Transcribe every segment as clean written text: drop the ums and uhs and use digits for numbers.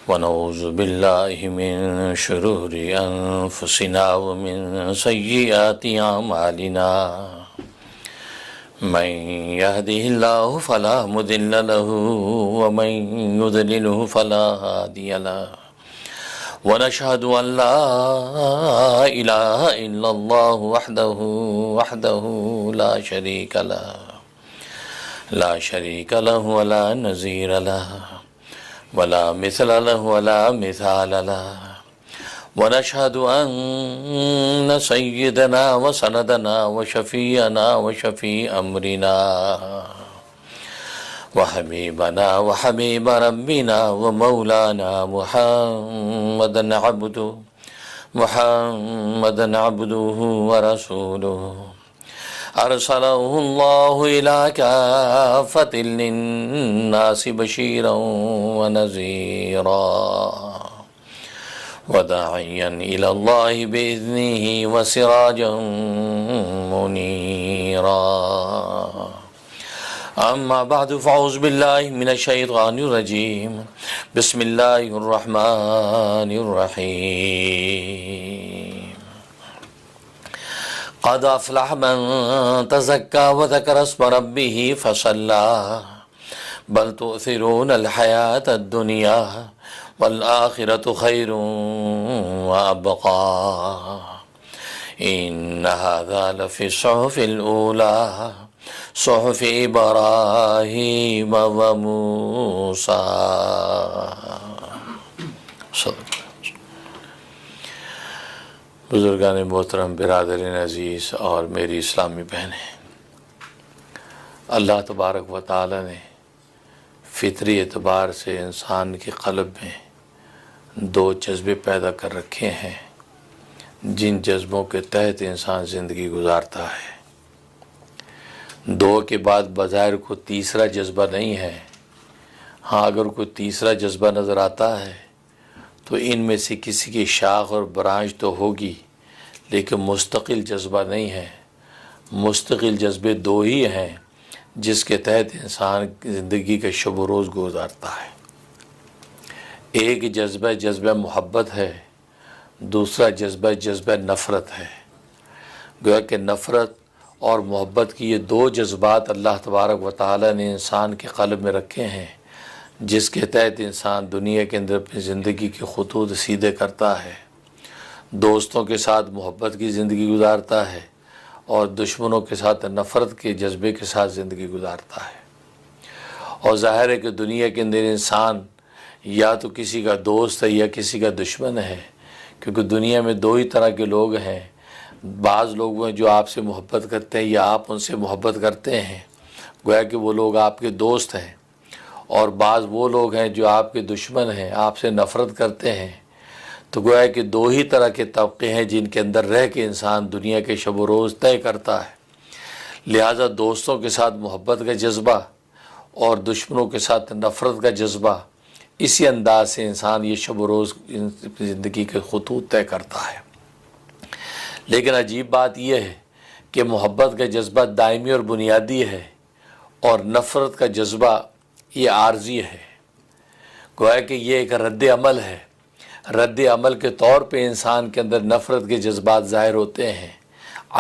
ونعوذ بالله من شرور أنفسنا ومن سيئات أعمالنا من يهده الله فلا مضل له ومن يضلله فلا هادي له ونشهد أن لا إله إلا الله وحده لا شريك له ولا نظير له ولا مثل له ولا مثال له ونشهد أن سيدنا وسندنا وشفيعنا وشفيع أمرنا وحبيبنا وحبيب ربنا ومولانا محمدا عبده ورسوله أرسله الله إلى كافة للناس بشيرا ونذيرا وداعيا إلى الله بإذنه وسراجا منيرا أما بعد فأعوذ بالله من الشيطان الرجيم بسم الله الرحمن الرحيم قد أفلح من تزكى وذكر اسم ربه فصلى بل تؤثرون الحياة الدنيا والآخرة خير وأبقى إن هذا لفي الصحف الأولى صحف إبراهيم وموسى صدق. بزرگان محترم، برادرین عزیز اور میری اسلامی بہنیں، اللہ تبارک و تعالی نے فطری اعتبار سے انسان کے قلب میں دو جذبے پیدا کر رکھے ہیں جن جذبوں کے تحت انسان زندگی گزارتا ہے۔ دو کے بعد بظاہر کو تیسرا جذبہ نہیں ہے، ہاں اگر کوئی تیسرا جذبہ نظر آتا ہے تو ان میں سے کسی کی شاخ اور برانچ تو ہوگی لیکن مستقل جذبہ نہیں ہے۔ مستقل جذبے دو ہی ہیں جس کے تحت انسان زندگی کا شب و روز گزارتا ہے۔ ایک جذبہ محبت ہے، دوسرا جذبہ نفرت ہے۔ گویا کہ نفرت اور محبت کی یہ دو جذبات اللہ تبارک و تعالی نے انسان کے قلب میں رکھے ہیں جس کے تحت انسان دنیا کے اندر اپنی زندگی کے خطوط سیدھے کرتا ہے، دوستوں کے ساتھ محبت کی زندگی گزارتا ہے اور دشمنوں کے ساتھ نفرت کے جذبے کے ساتھ زندگی گزارتا ہے۔ اور ظاہر ہے کہ دنیا کے اندر انسان یا تو کسی کا دوست ہے یا کسی کا دشمن ہے، کیونکہ دنیا میں دو ہی طرح کے لوگ ہیں۔ بعض لوگ ہیں جو آپ سے محبت کرتے ہیں یا آپ ان سے محبت کرتے ہیں، گویا کہ وہ لوگ آپ کے دوست ہیں، اور بعض وہ لوگ ہیں جو آپ کے دشمن ہیں، آپ سے نفرت کرتے ہیں۔ تو گویا کہ دو ہی طرح کے طبقے ہیں جن کے اندر رہ کے انسان دنیا کے شب و روز طے کرتا ہے۔ لہٰذا دوستوں کے ساتھ محبت کا جذبہ اور دشمنوں کے ساتھ نفرت کا جذبہ، اسی انداز سے انسان یہ شب و روز زندگی کے خطوط طے کرتا ہے۔ لیکن عجیب بات یہ ہے کہ محبت کا جذبہ دائمی اور بنیادی ہے اور نفرت کا جذبہ یہ عارضی ہے۔ گویا کہ یہ ایک رد عمل ہے، رد عمل کے طور پہ انسان کے اندر نفرت کے جذبات ظاہر ہوتے ہیں،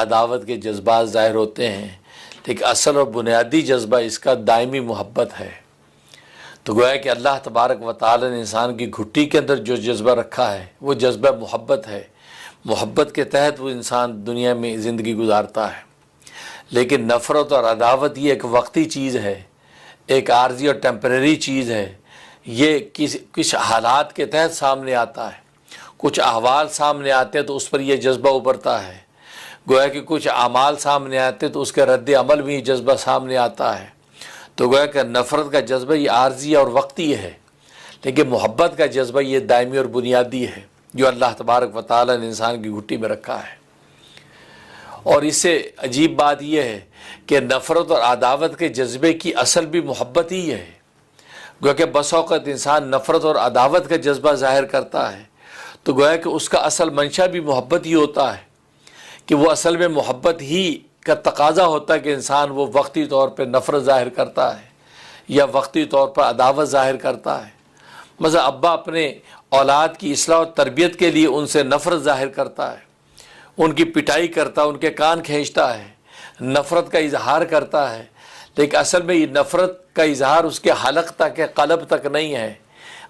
عداوت کے جذبات ظاہر ہوتے ہیں، لیکن اصل اور بنیادی جذبہ اس کا دائمی محبت ہے۔ تو گویا کہ اللہ تبارک و تعالی نے انسان کی گھٹی کے اندر جو جذبہ رکھا ہے وہ جذبہ محبت ہے۔ محبت کے تحت وہ انسان دنیا میں زندگی گزارتا ہے۔ لیکن نفرت اور عداوت یہ ایک وقتی چیز ہے، ایک عارضی اور ٹیمپریری چیز ہے۔ یہ کچھ حالات کے تحت سامنے آتا ہے، کچھ احوال سامنے آتے ہیں تو اس پر یہ جذبہ ابھرتا ہے۔ گویا کہ کچھ اعمال سامنے آتے ہیں تو اس کے رد عمل بھی یہ جذبہ سامنے آتا ہے۔ تو گویا کہ نفرت کا جذبہ یہ عارضی اور وقتی ہے، لیکن محبت کا جذبہ یہ دائمی اور بنیادی ہے جو اللہ تبارک و تعالی نے انسان کی گھٹی میں رکھا ہے۔ اور اس سے عجیب بات یہ ہے کہ نفرت اور عداوت کے جذبے کی اصل بھی محبت ہی ہے۔ گویا کہ بس اوقات انسان نفرت اور عداوت کا جذبہ ظاہر کرتا ہے تو گویا کہ اس کا اصل منشا بھی محبت ہی ہوتا ہے، کہ وہ اصل میں محبت ہی کا تقاضا ہوتا ہے کہ انسان وہ وقتی طور پہ نفرت ظاہر کرتا ہے یا وقتی طور پر عداوت ظاہر کرتا ہے۔ مثلا ابا اپنے اولاد کی اصلاح و تربیت کے لیے ان سے نفرت ظاہر کرتا ہے، ان کی پٹائی کرتا ہے، ان کے کان کھینچتا ہے، نفرت کا اظہار کرتا ہے، لیکن اصل میں یہ نفرت کا اظہار اس کے حلق تک ہے، قلب تک نہیں ہے۔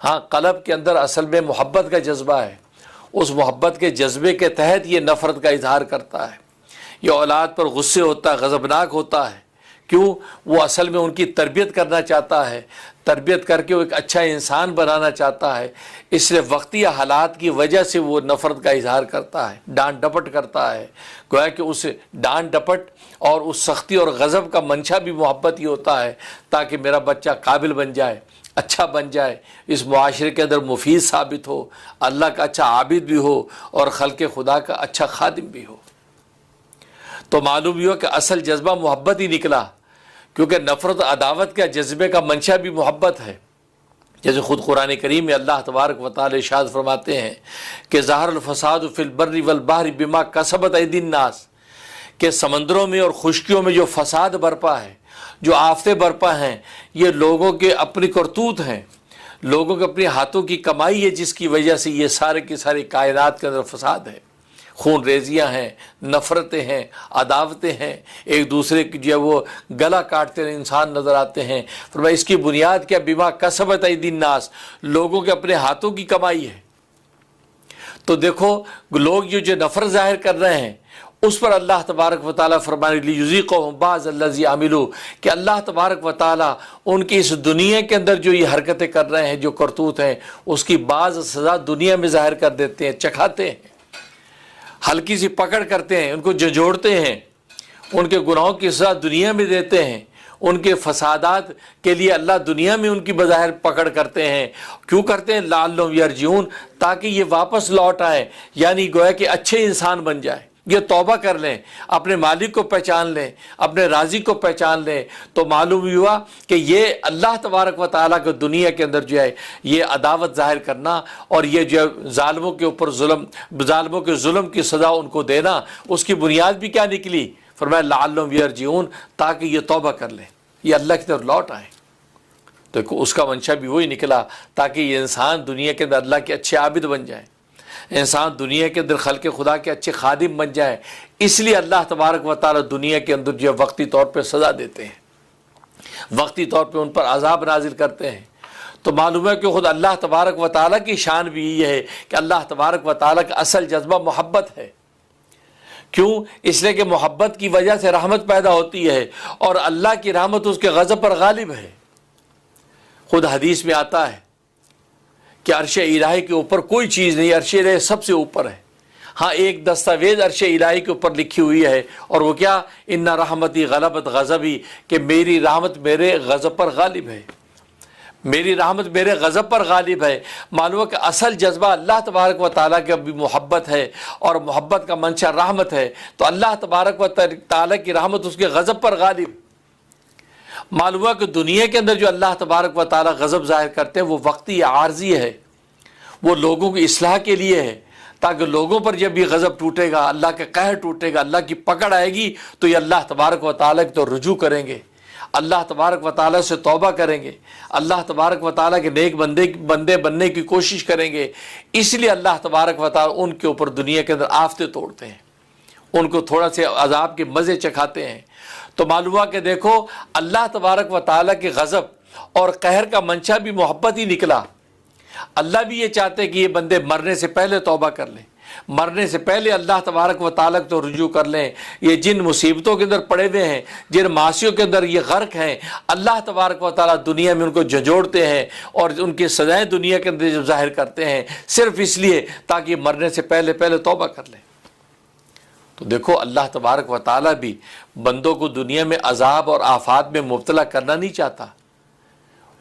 ہاں، قلب کے اندر اصل میں محبت کا جذبہ ہے، اس محبت کے جذبے کے تحت یہ نفرت کا اظہار کرتا ہے، یہ اولاد پر غصے ہوتا ہے، غضبناک ہوتا ہے۔ کیوں؟ وہ اصل میں ان کی تربیت کرنا چاہتا ہے، تربیت کر کے وہ ایک اچھا انسان بنانا چاہتا ہے، اس لیے وقتی حالات کی وجہ سے وہ نفرت کا اظہار کرتا ہے، ڈانٹ ڈپٹ کرتا ہے۔ گویا کہ اس ڈانٹ ڈپٹ اور اس سختی اور غضب کا منشا بھی محبت ہی ہوتا ہے، تاکہ میرا بچہ قابل بن جائے، اچھا بن جائے، اس معاشرے کے اندر مفید ثابت ہو، اللہ کا اچھا عابد بھی ہو اور خلق خدا کا اچھا خادم بھی ہو۔ تو معلوم ہوا کہ اصل جذبہ محبت ہی نکلا، کیونکہ نفرت عداوت کا جذبے کا منشا بھی محبت ہے۔ جیسے خود قرآن کریم میں اللہ تبارک و تعالی ارشاد فرماتے ہیں کہ ظہر الفساد فی البر والبحر بما کسبت ایدی الناس، کہ سمندروں میں اور خشکیوں میں جو فساد برپا ہے، جو آفتیں برپا ہیں، یہ لوگوں کے اپنی کرتوت ہیں، لوگوں کے اپنے ہاتھوں کی کمائی ہے، جس کی وجہ سے یہ سارے کی ساری کائنات کے اندر فساد ہے۔ خون ریزیاں ہیں، نفرتیں ہیں، عداوتیں ہیں، ایک دوسرے کی جو ہے وہ گلا کاٹتے ہوئے انسان نظر آتے ہیں۔ فرمایا اس کی بنیاد کیا؟ بما کسبت ایدی الناس، لوگوں کے اپنے ہاتھوں کی کمائی ہے۔ تو دیکھو لوگ جو نفرت ظاہر کر رہے ہیں، اس پر اللہ تبارک و تعالیٰ فرمانے لیذیقہم بعض الذی عملوا، کہ اللہ تبارک و تعالیٰ ان کی اس دنیا کے اندر جو یہ حرکتیں کر رہے ہیں، جو کرتوت ہیں، اس کی بعض سزا دنیا میں ظاہر کر دیتے ہیں، چکھاتے ہیں، ہلکی سی پکڑ کرتے ہیں، ان کو جھنجھوڑتے ہیں، ان کے گناہوں کی سزا دنیا میں دیتے ہیں، ان کے فسادات کے لیے اللہ دنیا میں ان کی بظاہر پکڑ کرتے ہیں۔ کیوں کرتے ہیں؟ لعلہم یرجعون، تاکہ یہ واپس لوٹ آئیں، یعنی گویا کہ اچھے انسان بن جائیں، یہ توبہ کر لیں، اپنے مالک کو پہچان لیں، اپنے رازق کو پہچان لیں۔ تو معلوم ہوا کہ یہ اللہ تبارک و تعالیٰ کو دنیا کے اندر جو ہے یہ عداوت ظاہر کرنا اور یہ جو ظالموں کے اوپر ظالموں کے ظلم کی سزا ان کو دینا، اس کی بنیاد بھی کیا نکلی؟ فرمایا لعلہم یرجعون، تاکہ یہ توبہ کر لیں، یہ اللہ کی طرف لوٹ آئیں۔ تو اس کا منشا بھی وہی نکلا، تاکہ یہ انسان دنیا کے اندر اللہ کے اچھے عابد بن جائیں، انسان دنیا کے اندر خلق خدا کے اچھے خادم بن جائیں۔ اس لیے اللہ تبارک و تعالی دنیا کے اندر جو وقتی طور پہ سزا دیتے ہیں، وقتی طور پہ ان پر عذاب نازل کرتے ہیں۔ تو معلوم ہے کہ خود اللہ تبارک و تعالیٰ کی شان بھی یہ ہے کہ اللہ تبارک و تعالیٰ کا اصل جذبہ محبت ہے۔ کیوں؟ اس لیے کہ محبت کی وجہ سے رحمت پیدا ہوتی ہے، اور اللہ کی رحمت اس کے غضب پر غالب ہے۔ خود حدیث میں آتا ہے کہ عرش الہی کے اوپر کوئی چیز نہیں، عرش الہی سب سے اوپر ہے۔ ہاں، ایک دستاویز عرش الہی کے اوپر لکھی ہوئی ہے، اور وہ کیا؟ ان رحمتی غلبت غضبی، کہ میری رحمت میرے غضب پر غالب ہے، میری رحمت میرے غضب پر غالب ہے۔ معلوم ہے کہ اصل جذبہ اللہ تبارک و تعالیٰ کا بھی محبت ہے، اور محبت کا منشا رحمت ہے، تو اللہ تبارک و تعالیٰ کی رحمت اس کے غضب پر غالب۔ معلوم ہے کہ دنیا کے اندر جو اللہ تبارک و تعالیٰ غضب ظاہر کرتے ہیں وہ وقتی عارضی ہے، وہ لوگوں کی اصلاح کے لیے ہے، تاکہ لوگوں پر جب بھی غضب ٹوٹے گا، اللہ کا قہر ٹوٹے گا، اللہ کی پکڑ آئے گی، تو یہ اللہ تبارک و تعالیٰ کی تو رجوع کریں گے، اللہ تبارک و تعالیٰ سے توبہ کریں گے، اللہ تبارک و تعالیٰ کے نیک بندے بننے کی کوشش کریں گے۔ اس لیے اللہ تبارک و تعالیٰ ان کے اوپر دنیا کے اندر آفتیں توڑتے ہیں، ان کو تھوڑا سے عذاب کے مزے چکھاتے ہیں۔ تو معلوم ہوا کہ دیکھو اللہ تبارک و تعالیٰ کے غضب اور قہر کا منشا بھی محبت ہی نکلا۔ اللہ بھی یہ چاہتے کہ یہ بندے مرنے سے پہلے توبہ کر لیں، مرنے سے پہلے اللہ تبارک و تعالیٰ کو رجوع کر لیں۔ یہ جن مصیبتوں کے اندر پڑے ہوئے ہیں، جن معاشیوں کے اندر یہ غرق ہیں، اللہ تبارک و تعالیٰ دنیا میں ان کو جھنجھوڑتے ہیں اور ان کی سزائیں دنیا کے اندر ظاہر کرتے ہیں، صرف اس لیے تاکہ مرنے سے پہلے توبہ کر لیں۔ تو دیکھو اللہ تبارک و تعالیٰ بھی بندوں کو دنیا میں عذاب اور آفات میں مبتلا کرنا نہیں چاہتا،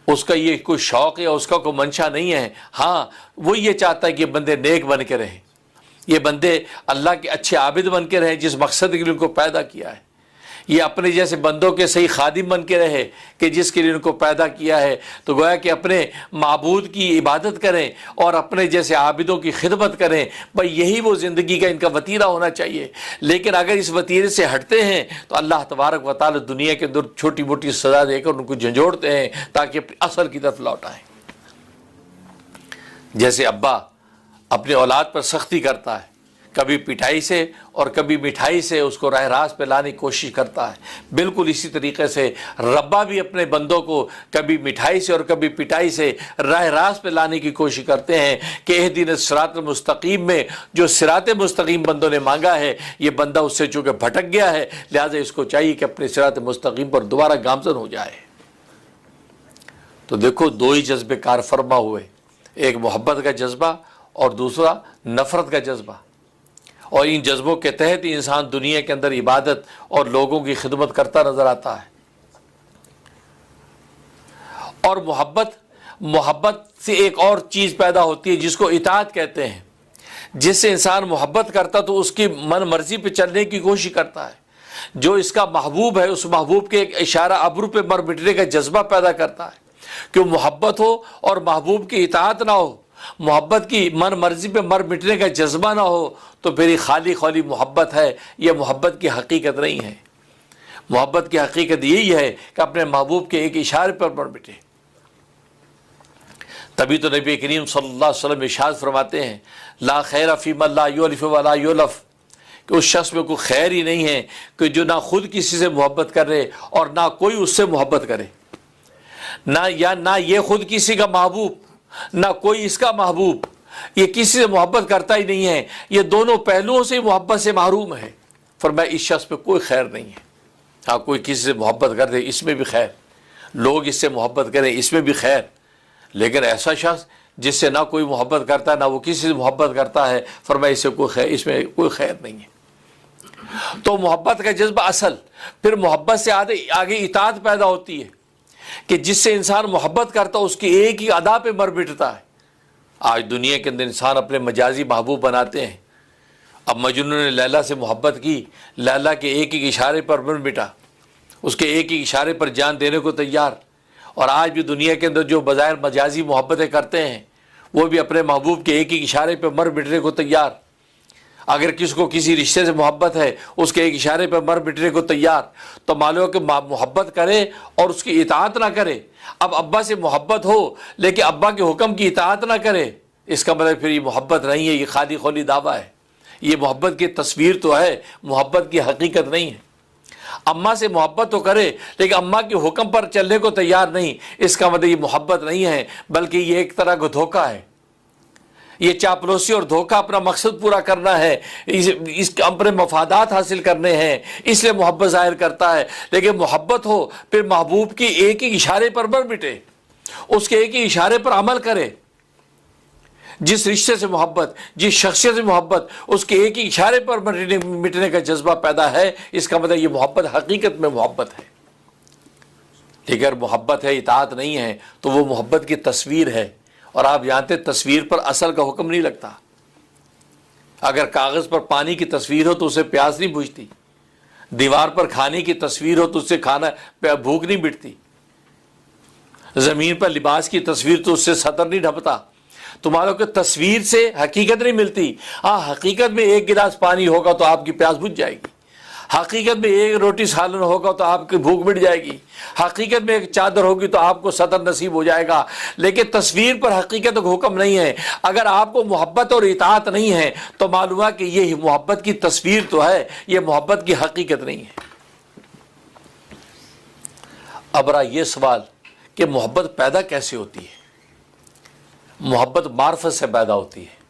اس کا یہ کوئی شوق یا اس کا کوئی منشا نہیں ہے۔ ہاں، وہ یہ چاہتا ہے کہ یہ بندے نیک بن کے رہیں، یہ بندے اللہ کے اچھے عابد بن کے رہیں، جس مقصد کے لیے ان کو پیدا کیا ہے، یہ اپنے جیسے بندوں کے صحیح خادم بن کے رہے کہ جس کے لیے ان کو پیدا کیا ہے۔ تو گویا کہ اپنے معبود کی عبادت کریں اور اپنے جیسے عابدوں کی خدمت کریں، بھائی یہی وہ زندگی کا ان کا وتیرہ ہونا چاہیے۔ لیکن اگر اس وتیرے سے ہٹتے ہیں تو اللہ تبارک و تعالی دنیا کے اندر چھوٹی موٹی سزا دے کر ان کو جھنجھوڑتے ہیں تاکہ اپنی اصل کی طرف لوٹ آئیں۔ جیسے ابا اپنے اولاد پر سختی کرتا ہے، کبھی پٹائی سے اور کبھی مٹھائی سے اس کو راہ راست پہ لانے کی کوشش کرتا ہے، بالکل اسی طریقے سے ربا بھی اپنے بندوں کو کبھی مٹھائی سے اور کبھی پٹائی سے راہ راست پہ لانے کی کوشش کرتے ہیں کہ اہدنا الصراط المستقیم میں جو صراط مستقیم بندوں نے مانگا ہے، یہ بندہ اس سے چونکہ بھٹک گیا ہے، لہٰذا اس کو چاہیے کہ اپنے صراط مستقیم پر دوبارہ گامزن ہو جائے۔ تو دیکھو دو ہی جذبے کار فرما ہوئے، ایک محبت کا جذبہ اور دوسرا نفرت کا جذبہ، اور ان جذبوں کے تحت انسان دنیا کے اندر عبادت اور لوگوں کی خدمت کرتا نظر آتا ہے۔ اور محبت سے ایک اور چیز پیدا ہوتی ہے جس کو اطاعت کہتے ہیں، جس سے انسان محبت کرتا تو اس کی من مرضی پہ چلنے کی کوشش کرتا ہے، جو اس کا محبوب ہے اس محبوب کے ایک اشارہ ابرو پہ مر مٹنے کا جذبہ پیدا کرتا ہے۔ کہ محبت ہو اور محبوب کی اطاعت نہ ہو، محبت کی من مرضی پہ مر مٹنے کا جذبہ نہ ہو، تو پھر یہ خالی محبت ہے، یہ محبت کی حقیقت نہیں ہے۔ محبت کی حقیقت یہی ہے کہ اپنے محبوب کے ایک اشارے پر مر مٹے۔ تبھی تو نبی کریم صلی اللہ علیہ وسلم ارشاد فرماتے ہیں، لا خیر فی من لا یولف ولا یولف، کہ اس شخص میں کوئی خیر ہی نہیں ہے کہ جو نہ خود کسی سے محبت کرے اور نہ کوئی اس سے محبت کرے، نہ یہ خود کسی کا محبوب نہ کوئی اس کا محبوب، یہ کسی سے محبت کرتا ہی نہیں ہے، یہ دونوں پہلوؤں سے محبت سے محروم ہے۔ فرمایا اس شخص پہ کوئی خیر نہیں ہے۔ ہاں کوئی کسی سے محبت کر دے اس میں بھی خیر، لوگ اس سے محبت کریں اس میں بھی خیر، لیکن ایسا شخص جس سے نہ کوئی محبت کرتا ہے نہ وہ کسی سے محبت کرتا ہے، فرمایا اس میں کوئی خیر نہیں ہے۔ تو محبت کا جذبہ اصل، پھر محبت سے آگے اطاعت پیدا ہوتی ہے کہ جس سے انسان محبت کرتا ہے اس کی ایک ہی ادا پہ مر مٹتا ہے۔ آج دنیا کے اندر انسان اپنے مجازی محبوب بناتے ہیں۔ اب مجنون نے لیلا سے محبت کی، لیلا کے ایک ہی اشارے پر مر مٹا، اس کے ایک ہی اشارے پر جان دینے کو تیار۔ اور آج بھی دنیا کے اندر جو بظاہر مجازی محبتیں کرتے ہیں وہ بھی اپنے محبوب کے ایک ہی اشارے پہ مر مٹنے کو تیار۔ اگر کسی کو کسی رشتے سے محبت ہے اس کے ایک اشارے پہ مر مٹنے کو تیار، تو معلوم کہ محبت کرے اور اس کی اطاعت نہ کرے۔ اب ابا سے محبت ہو لیکن ابا کے حکم کی اطاعت نہ کرے، اس کا مطلب پھر یہ محبت نہیں ہے، یہ خالی دعویٰ ہے، یہ محبت کی تصویر تو ہے، محبت کی حقیقت نہیں ہے۔ اماں سے محبت تو کرے لیکن اماں کے حکم پر چلنے کو تیار نہیں، اس کا مطلب یہ محبت نہیں ہے، بلکہ یہ ایک طرح کا دھوکہ ہے، یہ چاپلوسی اور دھوکہ، اپنا مقصد پورا کرنا ہے، اس اپنے مفادات حاصل کرنے ہیں، اس لیے محبت ظاہر کرتا ہے۔ لیکن محبت ہو پھر محبوب کی ایک ہی اشارے پر مر مٹے، اس کے ایک ہی اشارے پر عمل کرے۔ جس رشتے سے محبت، جس شخصیت سے محبت، اس کے ایک ہی اشارے پر مٹنے کا جذبہ پیدا ہے، اس کا مطلب یہ محبت حقیقت میں محبت ہے۔ لیکن اگر محبت ہے اطاعت نہیں ہے تو وہ محبت کی تصویر ہے، اور آپ جانتے تصویر پر اصل کا حکم نہیں لگتا۔ اگر کاغذ پر پانی کی تصویر ہو تو اسے پیاس نہیں بجھتی، دیوار پر کھانے کی تصویر ہو تو اس سے بھوک نہیں مٹتی، زمین پر لباس کی تصویر تو اس سے سطر نہیں ڈھپتا۔ تمہاروں کہ تصویر سے حقیقت نہیں ملتی۔ ہاں حقیقت میں ایک گلاس پانی ہوگا تو آپ کی پیاس بجھ جائے گی، حقیقت میں ایک روٹی سالن ہوگا تو آپ کی بھوک مٹ جائے گی، حقیقت میں ایک چادر ہوگی تو آپ کو سطر نصیب ہو جائے گا، لیکن تصویر پر حقیقت کا حکم نہیں ہے۔ اگر آپ کو محبت اور اطاعت نہیں ہے تو معلوم ہے کہ یہ محبت کی تصویر تو ہے، یہ محبت کی حقیقت نہیں ہے۔ اب رہا یہ سوال کہ محبت پیدا کیسے ہوتی ہے؟ محبت معرفت سے پیدا ہوتی ہے۔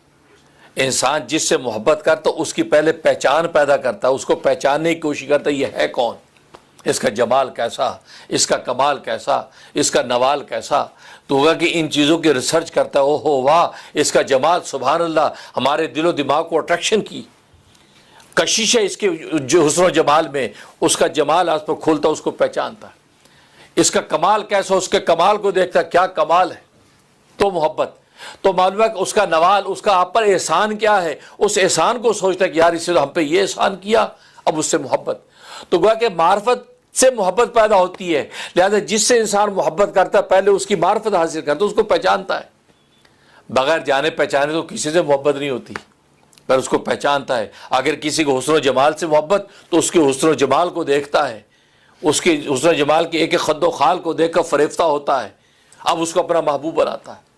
انسان جس سے محبت کرتا اس کی پہلے پہچان پیدا کرتا ہے، اس کو پہچاننے کی کوشش کرتا ہے، یہ ہے کون، اس کا جمال کیسا، اس کا کمال کیسا، اس کا نوال کیسا۔ تو ہوگا کہ ان چیزوں کی ریسرچ کرتا ہے، اوہو واہ اس کا جمال، سبحان اللہ، ہمارے دل و دماغ کو اٹریکشن کی کشش ہے اس کے جو حسن و جمال میں، اس کا جمال آس پر کھولتا، اس کو پہچانتا ہے۔ اس کا کمال کیسا، اس کے کمال کو دیکھتا ہے، کیا کمال ہے، تو محبت۔ تو معلوم ہے کہ اس کا نوال، اس کا آپ پر احسان کیا ہے، اس احسان کو سوچتا ہے کہ یار اس نے ہم پہ یہ احسان کیا، اب اس سے محبت۔ تو گویا کہ معرفت سے محبت پیدا ہوتی ہے، لہذا جس سے انسان محبت کرتا ہے پہلے اس کی معرفت حاصل کرتا ہے، اس کو پہچانتا ہے۔ بغیر جانے پہچانے تو کسی سے محبت نہیں ہوتی، پر اس کو پہچانتا ہے۔ اگر کسی کو حسن و جمال سے محبت تو اس کے حسن و جمال کو دیکھتا ہے، اس کے حسن و جمال کے ایک ایک خد و خال کو دیکھ کر فریفتہ ہوتا ہے، اب اس کو اپنا محبوب بناتا ہے۔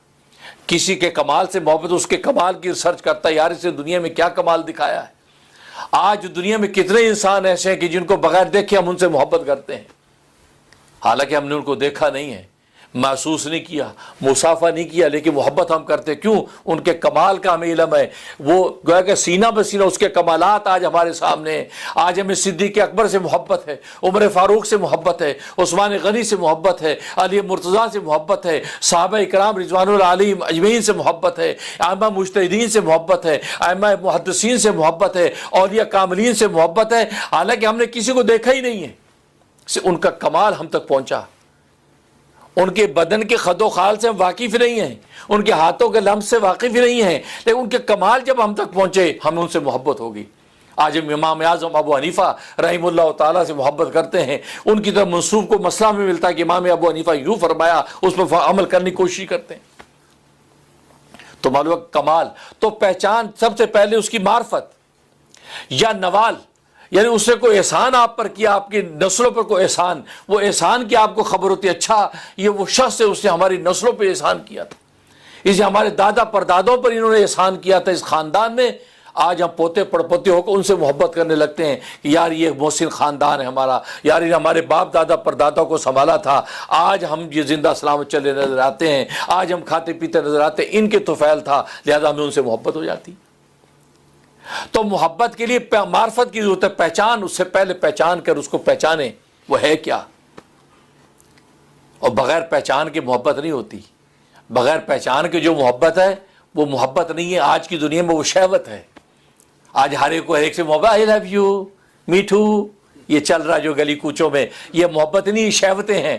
کسی کے کمال سے محبت، اس کے کمال کی ریسرچ کرتا ہے، یار اسے دنیا میں کیا کمال دکھایا ہے۔ آج دنیا میں کتنے انسان ایسے ہیں کہ جن کو بغیر دیکھے ہم ان سے محبت کرتے ہیں، حالانکہ ہم نے ان کو دیکھا نہیں ہے، محسوس نہیں کیا، مصافحہ نہیں کیا، لیکن محبت ہم کرتے ہیں۔ کیوں؟ ان کے کمال کا ہمیں علم ہے، وہ گویا کہ سینہ بسینہ اس کے کمالات آج ہمارے سامنے ہیں۔ آج ہمیں صدیق اکبر سے محبت ہے، عمر فاروق سے محبت ہے، عثمان غنی سے محبت ہے، علی مرتضیٰ سے محبت ہے، صحابہ کرام رضوان اللہ علیہم اجمعین سے محبت ہے، ائمہ مجتہدین سے محبت ہے، ائمہ محدثین سے محبت ہے، اولیاء کاملین سے محبت ہے، حالانکہ ہم نے کسی کو دیکھا ہی نہیں ہے، ان کا کمال ہم تک پہنچا۔ ان کے بدن کے خد و خال سے ہم واقف نہیں ہیں، ان کے ہاتھوں کے لمس سے واقف نہیں ہیں، لیکن ان کے کمال جب ہم تک پہنچے ہم ان سے محبت ہوگی۔ آج ہم امام اعظم ابو حنیفہ رحمہ اللہ تعالیٰ سے محبت کرتے ہیں، ان کی طرف منسوب کو مسئلہ میں ملتا ہے کہ امام ابو حنیفہ یوں فرمایا، اس پر عمل کرنے کی کوشش کرتے ہیں۔ تو معلوم کمال تو پہچان سب سے پہلے اس کی معرفت یا نوال، یعنی اس نے کوئی احسان آپ پر کیا، آپ کی نسلوں پر کوئی احسان، وہ احسان کی آپ کو خبر ہوتی ہے، اچھا یہ وہ شخص ہے، اس نے ہماری نسلوں پہ احسان کیا تھا، اسے ہمارے دادا پردادوں پر انہوں نے احسان کیا تھا، اس خاندان میں۔ آج ہم پوتے پڑپوتے ہو کر ان سے محبت کرنے لگتے ہیں کہ یار یہ محسن خاندان ہے ہمارا، یار یہ ہمارے باپ دادا پردادوں کو سنبھالا تھا، آج ہم یہ زندہ سلامت چلے نظر آتے ہیں، آج ہم کھاتے پیتے نظر آتے ہیں، ان کے طفیل تھا، لہذا ہمیں ان سے محبت ہو جاتی۔ تو محبت کے لیے معرفت کی ضرورت ہے، پہچان، اس سے پہلے پہچان کر اس کو پہچانے وہ ہے کیا، اور بغیر پہچان کے محبت نہیں ہوتی۔ بغیر پہچان کے جو محبت ہے وہ محبت نہیں ہے، آج کی دنیا میں وہ شہوت ہے۔ آج ہر ایک سے محبت، آئی لو یو، میٹھو، یہ چل رہا جو گلی کوچوں میں، یہ محبت نہیں، شہوتیں ہیں۔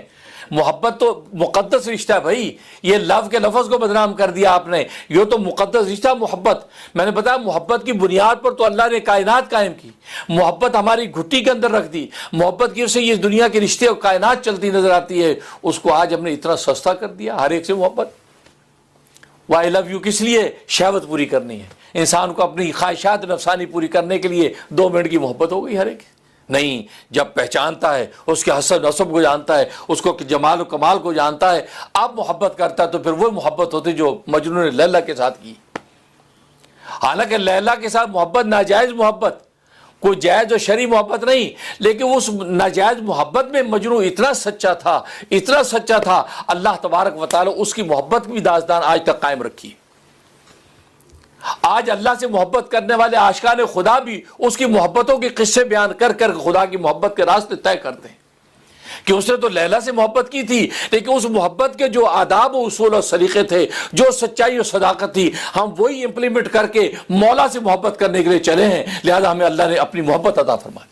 محبت تو مقدس رشتہ ہے بھائی، یہ لو کے لفظ کو بدنام کر دیا آپ نے، یہ تو مقدس رشتہ محبت۔ میں نے بتایا محبت کی بنیاد پر تو اللہ نے کائنات قائم کی، محبت ہماری گھٹی کے اندر رکھ دی، محبت کی وجہ سے یہ دنیا کے رشتے اور کائنات چلتی نظر آتی ہے، اس کو آج ہم نے اتنا سستا کر دیا، ہر ایک سے محبت۔ وائی لو یو کس لیے؟ شہوت پوری کرنی ہے، انسان کو اپنی خواہشات نفسانی پوری کرنے کے لیے 2 منٹ کی محبت ہو گئی ہر ایک۔ نہیں، جب پہچانتا ہے، اس کے حسب نسب کو جانتا ہے، اس کو جمال و کمال کو جانتا ہے، اب محبت کرتا ہے، تو پھر وہ محبت ہوتی جو مجنون نے لیلا کے ساتھ کی۔ حالانکہ لیلا کے ساتھ محبت ناجائز محبت، کوئی جائز و شرعی محبت نہیں، لیکن اس ناجائز محبت میں مجنون اتنا سچا تھا، اللہ تبارک و تعالی اس کی محبت کی داستان آج تک قائم رکھی۔ آج اللہ سے محبت کرنے والے عاشقان خدا بھی اس کی محبتوں کے قصے بیان کر کر خدا کی محبت کے راستے طے کرتے ہیں کہ اس نے تو لیلا سے محبت کی تھی، لیکن اس محبت کے جو آداب و اصول اور سلیقے تھے، جو سچائی اور صداقت تھی، ہم وہی امپلیمنٹ کر کے مولا سے محبت کرنے کے لیے چلے ہیں، لہذا ہمیں اللہ نے اپنی محبت عطا فرمائی۔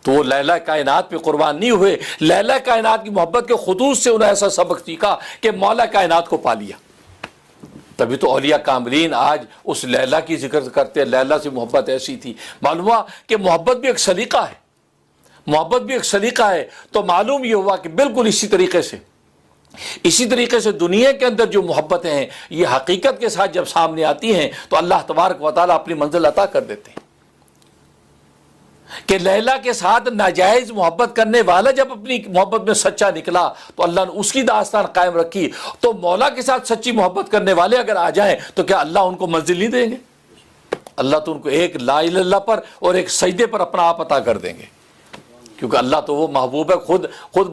تو وہ لیلا کائنات پہ قربان نہیں ہوئے، لیلا کائنات کی محبت کے خطوط سے انہیں ایسا سبق سیکھا کہ مولا کائنات کو پا لیا۔ تبھی تو اولیاء کاملین آج اس لیلا کی ذکر کرتے ہیں، لیلا سے محبت ایسی تھی۔ معلوم ہوا کہ محبت بھی ایک سلیقہ ہے، محبت بھی ایک سلیقہ ہے۔ تو معلوم یہ ہوا کہ بالکل اسی طریقے سے دنیا کے اندر جو محبتیں ہیں یہ حقیقت کے ساتھ جب سامنے آتی ہیں تو اللہ تبارک و تعالیٰ اپنی منزل عطا کر دیتے ہیں۔ کہ لیلا کے ساتھ ناجائز محبت کرنے والا جب اپنی محبت میں سچا نکلا تو اللہ نے اس کی داستان قائم رکھی۔ تو مولا کے ساتھ سچی محبت کرنے والے اگر آ جائیں تو کیا اللہ ان کو منزل نہیں دیں گے؟ اللہ تو ان کو ایک لا الہ الا اللہ پر اور ایک سجدے پر اپنا آپ عطا کر دیں گے، کیونکہ اللہ تو وہ محبوب ہے، خود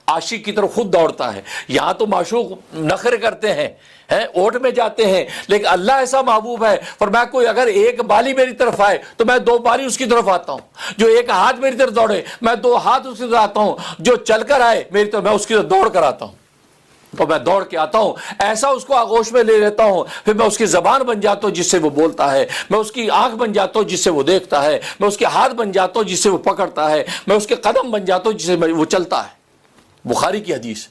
عاشق کی طرف خود دوڑتا ہے۔ یہاں تو معشوق نخرے کرتے ہیں، اوٹ میں جاتے ہیں، لیکن اللہ ایسا محبوب ہے، فرمایا کوئی اگر ایک بالی میری طرف آئے تو میں 2 بالی اس کی طرف آتا ہوں، جو ایک ہاتھ میری طرف دوڑے میں 2 ہاتھ اس کی طرف آتا ہوں، جو چل کر آئے میری طرف میں اس کی طرف دوڑ کر آتا ہوں، تو میں دوڑ کے آتا ہوں، ایسا اس کو آغوش میں لے لیتا ہوں، پھر میں اس کی زبان بن جاتا ہوں جس سے وہ بولتا ہے، میں اس کی آنکھ بن جاتا ہوں جس سے وہ دیکھتا ہے، میں اس کے ہاتھ بن جاتا ہوں جس سے وہ پکڑتا ہے، میں اس کے قدم بن جاتا ہوں جس سے وہ چلتا ہے۔ بخاری کی حدیث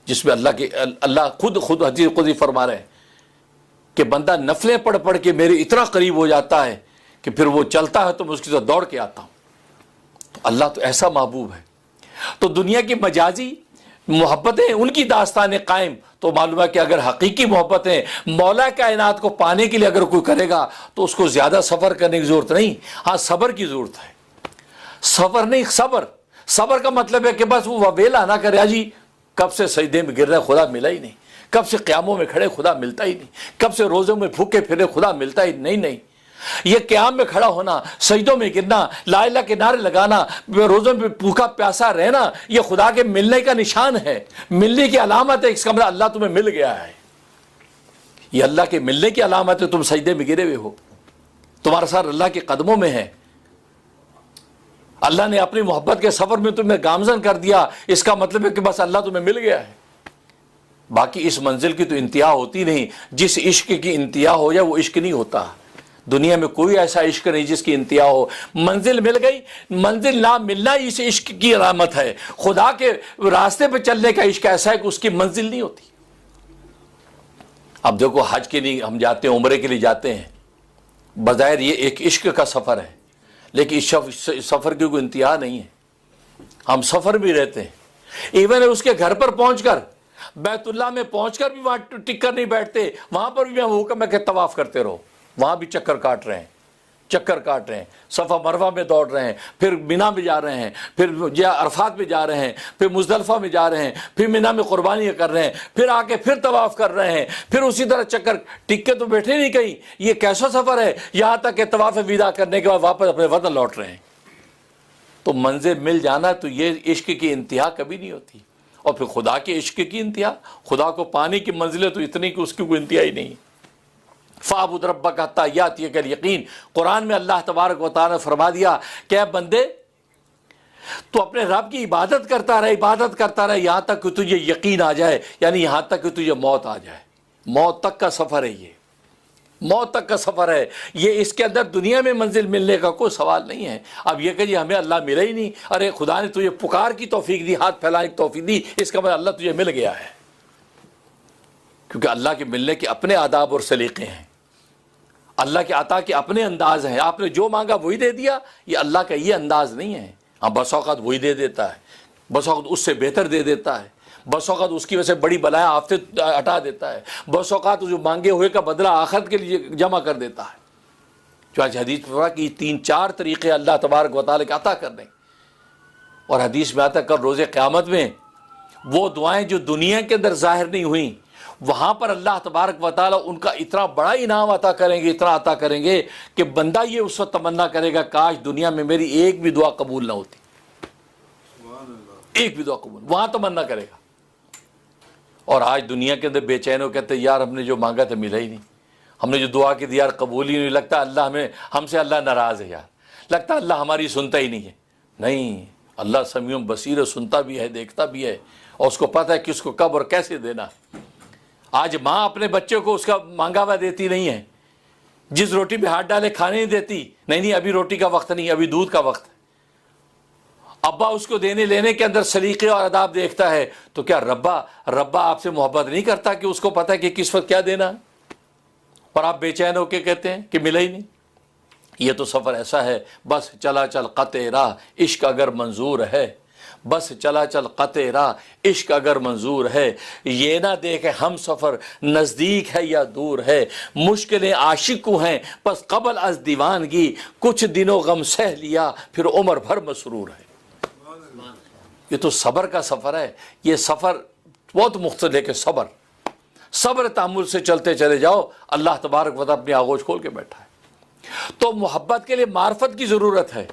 جس میں اللہ خود حدیث قدسی فرما رہے ہیں کہ بندہ نفلیں پڑھ کے میرے اتنا قریب ہو جاتا ہے کہ پھر وہ چلتا ہے تو میں اس کی طرف دوڑ کے آتا ہوں۔ تو اللہ تو ایسا محبوب ہے۔ تو دنیا کی مجازی محبتیں ان کی داستانیں قائم، تو معلوم ہے کہ اگر حقیقی محبتیں مولا کائنات کو پانے کے لیے اگر کوئی کرے گا تو اس کو زیادہ سفر کرنے کی ضرورت نہیں، ہاں صبر کی ضرورت ہے۔ صبر نہیں، صبر کا مطلب ہے کہ بس وہ ویلا نہ کرے، جی کب سے سجدے میں گر رہا ہے خدا ملا ہی نہیں، کب سے قیاموں میں کھڑے خدا ملتا ہی نہیں, کب سے روزوں میں بھوکے پھرے خدا ملتا ہی نہیں. یہ قیام میں کھڑا ہونا, سجدوں میں گرنا, لا الہ کے نعرے لگانا, روزوں میں بھوکا پیاسا رہنا, یہ خدا کے ملنے کا نشان ہے, ملنے کی علامت ہے. اس کا مطلب اللہ تمہیں مل گیا ہے, یہ اللہ کے ملنے کی علامت ہے. تم سجدے میں گرے ہوئے ہو, تمہارا سر اللہ کے قدموں میں ہے, اللہ نے اپنی محبت کے سفر میں تمہیں گامزن کر دیا. اس کا مطلب ہے کہ بس اللہ تمہیں مل گیا ہے. باقی اس منزل کی تو انتہا ہوتی نہیں. جس عشق کی انتہا ہو جائے وہ عشق نہیں ہوتا. دنیا میں کوئی ایسا عشق نہیں جس کی انتہا ہو. منزل مل گئی, منزل نہ ملنا اس عشق کی علامت ہے. خدا کے راستے پہ چلنے کا عشق ایسا ہے کہ اس کی منزل نہیں ہوتی. اب دیکھو, حج کے لیے ہم جاتے ہیں, عمرے کے لیے جاتے ہیں, بظاہر یہ ایک عشق کا سفر ہے, لیکن اس سفر کی کوئی انتہا نہیں ہے. ہم سفر بھی رہتے ہیں. ایون اس کے گھر پر پہنچ کر, بیت اللہ میں پہنچ کر بھی وہاں ٹک کر نہیں بیٹھتے, وہاں پر بھی ہم حکم ہے کہ طواف کرتے رہو. وہاں بھی چکر کاٹ رہے ہیں, صفا مروہ میں دوڑ رہے ہیں, پھر مینا میں جا رہے ہیں, پھر عرفات میں جا رہے ہیں, پھر مزدلفہ میں جا رہے ہیں, پھر مینا میں قربانیاں کر رہے ہیں, پھر آ کے پھر طواف کر رہے ہیں, پھر اسی طرح چکر. ٹک کے تو بیٹھے نہیں کہیں. یہ کیسا سفر ہے, یہاں تک کہ طواف وداع کرنے کے بعد واپس اپنے وطن لوٹ رہے ہیں. تو منزل مل جانا تو یہ عشق کی انتہا کبھی نہیں ہوتی. اور پھر خدا کے عشق کی انتہا, خدا کو پانے کی منزلیں تو اتنی کہ اس کی کوئی انتہا ہی نہیں. فاعبد ربک حتی یاتیک الیقین. قرآن میں اللہ تبارک و تعالی نے فرما دیا کہ اے بندے, تو اپنے رب کی عبادت کرتا رہے یہاں تک کہ تجھے یقین آ جائے, یعنی یہاں تک کہ تجھے موت آ جائے. موت تک کا سفر ہے یہ, موت تک کا سفر ہے یہ. اس کے اندر دنیا میں منزل ملنے کا کوئی سوال نہیں ہے. اب یہ کہ جی ہمیں اللہ ملا ہی نہیں, ارے خدا نے تجھے پکار کی توفیق دی, ہاتھ پھیلانے کی توفیق دی, اس کا مطلب اللہ تجھے مل گیا ہے. کیونکہ اللہ کے ملنے کے اپنے آداب اور سلیقے ہیں, اللہ کے عطا کے اپنے انداز ہیں. آپ نے جو مانگا وہی دے دیا, یہ اللہ کا یہ انداز نہیں ہے. ہاں, بس اوقات وہی دے دیتا ہے, بس اوقات اس سے بہتر دے دیتا ہے, بس اوقات اس کی وجہ سے بڑی بلائیں آفتے ہٹا دیتا ہے, بس اوقات جو مانگے ہوئے کا بدلہ آخرت کے لیے جمع کر دیتا ہے. جو آج حدیث میں پڑھا کہ 3-4 طریقے اللہ تبارک و تعالیٰ کے عطا کرنے, اور حدیث میں آتا ہے کل روز قیامت میں وہ دعائیں جو دنیا کے اندر ظاہر نہیں ہوئیں, وہاں پر اللہ تبارک و تعالیٰ ان کا اتنا بڑا انعام عطا کریں گے, اتنا عطا کریں گے کہ بندہ یہ اس وقت تمنا کرے گا کاش دنیا میں میری ایک بھی دعا قبول نہ ہوتی. ایک بھی دعا قبول, وہاں تمنا کرے گا. اور آج دنیا کے اندر بے چین ہو, کہتے ہیں یار ہم نے جو مانگا تھا ملا ہی نہیں, ہم نے جو دعا کی تھی یار قبول ہی نہیں, لگتا اللہ ہم سے اللہ ناراض ہے, یار لگتا اللہ ہماری سنتا ہی نہیں ہے. نہیں, اللہ سمیع بصیر, سنتا بھی ہے, دیکھتا بھی ہے, اور اس کو پتہ ہے کس کو کب اور کیسے دینا. آج ماں اپنے بچے کو اس کا مانگا ہوا دیتی نہیں ہے, جس روٹی پہ ہاتھ ڈالے کھانے نہیں دیتی, نہیں ابھی روٹی کا وقت نہیں, ابھی دودھ کا وقت ہے. ابا اس کو دینے لینے کے اندر سلیقے اور آداب دیکھتا ہے, تو کیا ربا آپ سے محبت نہیں کرتا کہ اس کو پتہ ہے کہ کس وقت کیا دینا, اور آپ بے چین ہو کے کہتے ہیں کہ ملا ہی نہیں. یہ تو سفر ایسا ہے, بس چلا چل قطع راہ عشق اگر منظور ہے, بس چلا چل قطع راہ عشق اگر منظور ہے, یہ نہ دیکھے ہم سفر نزدیک ہے یا دور ہے, مشکلیں عاشق کو ہیں بس قبل از دیوانگی, کچھ دنوں غم سہ لیا پھر عمر بھر مسرور ہے. یہ تو صبر کا سفر ہے. یہ سفر بہت مختلف ہے کہ صبر تحمل سے چلتے چلے جاؤ. اللہ تبارک و تعالیٰ اپنی آغوش کھول کے بیٹھا ہے. تو محبت کے لیے معرفت کی ضرورت ہے.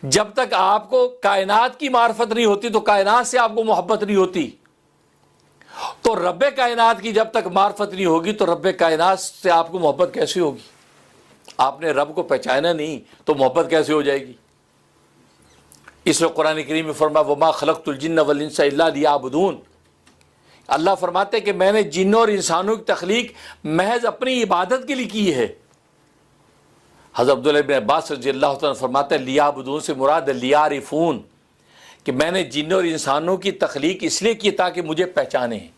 جب تک آپ کو کائنات کی معرفت نہیں ہوتی تو کائنات سے آپ کو محبت نہیں ہوتی. تو رب کائنات کی جب تک معرفت نہیں ہوگی تو رب کائنات سے آپ کو محبت کیسے ہوگی؟ آپ نے رب کو پہچانا نہیں تو محبت کیسے ہو جائے گی؟ اس لیے قرآن کریم میں فرمایا وما خلقت الجن والانس الا لیعبدون. اللہ فرماتے ہیں کہ میں نے جنوں اور انسانوں کی تخلیق محض اپنی عبادت کے لیے کی ہے. حضرت عبداللہ بن عباس رضی اللہ تعالیٰ فرماتے ہیں لیعبدون سے مراد لیعرفون, کہ میں نے جنوں اور انسانوں کی تخلیق اس لیے کی تاکہ مجھے پہچانیں,